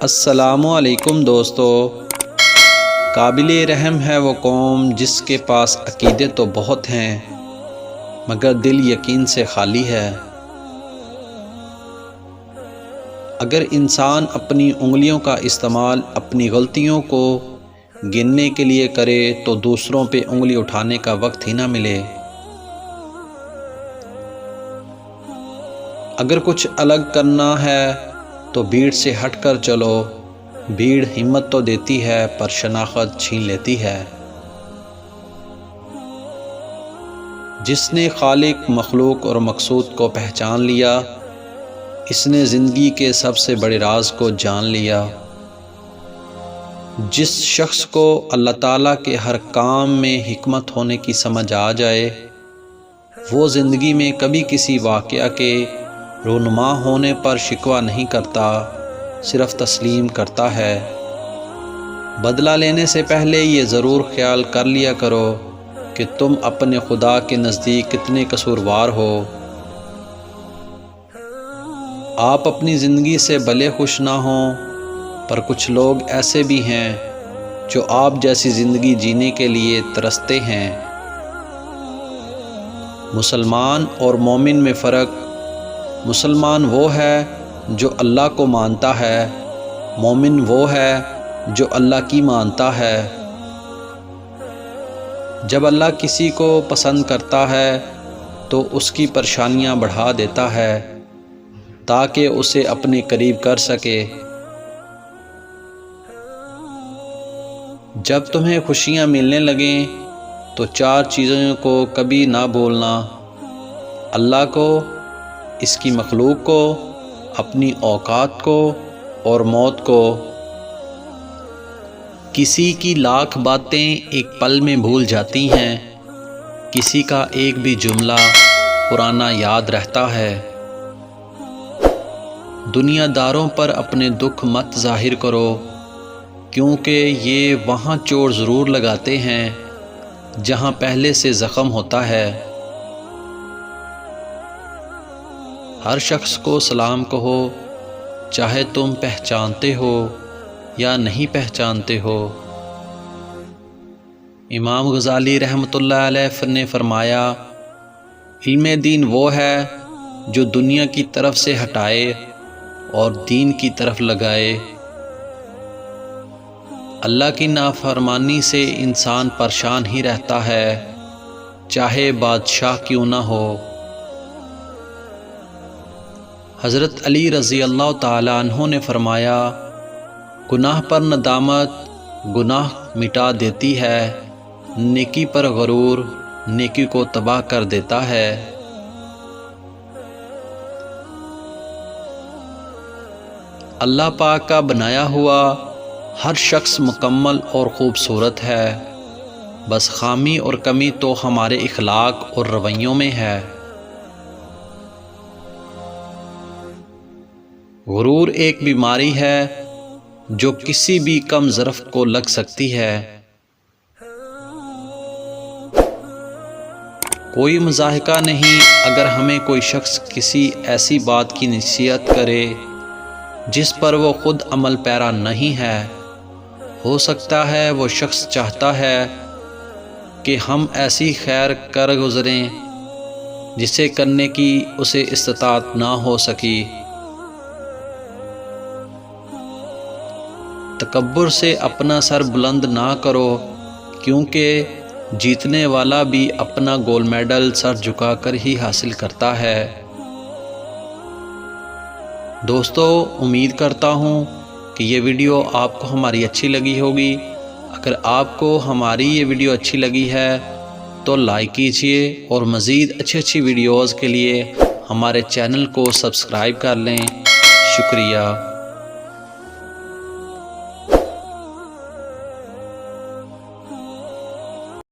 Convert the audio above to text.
السلام علیکم دوستو۔ قابل رحم ہے وہ قوم جس کے پاس عقیدے تو بہت ہیں مگر دل یقین سے خالی ہے۔ اگر انسان اپنی انگلیوں کا استعمال اپنی غلطیوں کو گننے کے لیے کرے تو دوسروں پہ انگلی اٹھانے کا وقت ہی نہ ملے۔ اگر کچھ الگ کرنا ہے تو بھیڑ سے ہٹ کر چلو، بھیڑ ہمت تو دیتی ہے پر شناخت چھین لیتی ہے۔ جس نے خالق، مخلوق اور مقصود کو پہچان لیا، اس نے زندگی کے سب سے بڑے راز کو جان لیا۔ جس شخص کو اللہ تعالیٰ کے ہر کام میں حکمت ہونے کی سمجھ آ جائے، وہ زندگی میں کبھی کسی واقعہ کے رونما ہونے پر شکوہ نہیں کرتا، صرف تسلیم کرتا ہے۔ بدلہ لینے سے پہلے یہ ضرور خیال کر لیا کرو کہ تم اپنے خدا کے نزدیک کتنے قصوروار ہو۔ آپ اپنی زندگی سے بھلے خوش نہ ہوں، پر کچھ لوگ ایسے بھی ہیں جو آپ جیسی زندگی جینے کے لیے ترستے ہیں۔ مسلمان اور مومن میں فرق: مسلمان وہ ہے جو اللہ کو مانتا ہے، مومن وہ ہے جو اللہ کی مانتا ہے۔ جب اللہ کسی کو پسند کرتا ہے تو اس کی پریشانیاں بڑھا دیتا ہے تاکہ اسے اپنے قریب کر سکے۔ جب تمہیں خوشیاں ملنے لگیں تو 4 چیزوں کو کبھی نہ بھولنا: اللہ کو، اس کی مخلوق کو، اپنی اوقات کو اور موت کو۔ کسی کی لاکھ باتیں ایک پل میں بھول جاتی ہیں، کسی کا ایک بھی جملہ پرانا یاد رہتا ہے۔ دنیا داروں پر اپنے دکھ مت ظاہر کرو، کیونکہ یہ وہاں چوٹ ضرور لگاتے ہیں جہاں پہلے سے زخم ہوتا ہے۔ ہر شخص کو سلام کہو، چاہے تم پہچانتے ہو یا نہیں پہچانتے ہو۔ امام غزالی رحمۃ اللہ علیہ نے فرمایا، علم دین وہ ہے جو دنیا کی طرف سے ہٹائے اور دین کی طرف لگائے۔ اللہ کی نافرمانی سے انسان پریشان ہی رہتا ہے، چاہے بادشاہ کیوں نہ ہو۔ حضرت علی رضی اللہ تعالیٰ عنہ نے فرمایا، گناہ پر ندامت گناہ مٹا دیتی ہے، نیکی پر غرور نیکی کو تباہ کر دیتا ہے۔ اللہ پاک کا بنایا ہوا ہر شخص مکمل اور خوبصورت ہے، بس خامی اور کمی تو ہمارے اخلاق اور رویوں میں ہے۔ غرور ایک بیماری ہے جو کسی بھی کم ظرف کو لگ سکتی ہے۔ کوئی مضاحکہ نہیں اگر ہمیں کوئی شخص کسی ایسی بات کی نصیحت کرے جس پر وہ خود عمل پیرا نہیں ہے۔ ہو سکتا ہے وہ شخص چاہتا ہے کہ ہم ایسی خیر کر گزریں جسے کرنے کی اسے استطاعت نہ ہو سکی۔ تکبر سے اپنا سر بلند نہ کرو، کیونکہ جیتنے والا بھی اپنا گولڈ میڈل سر جھکا کر ہی حاصل کرتا ہے۔ دوستو، امید کرتا ہوں کہ یہ ویڈیو آپ کو ہماری اچھی لگی ہوگی۔ اگر آپ کو ہماری یہ ویڈیو اچھی لگی ہے تو لائک کیجئے اور مزید اچھی ویڈیوز کے لیے ہمارے چینل کو سبسکرائب کر لیں۔ شکریہ۔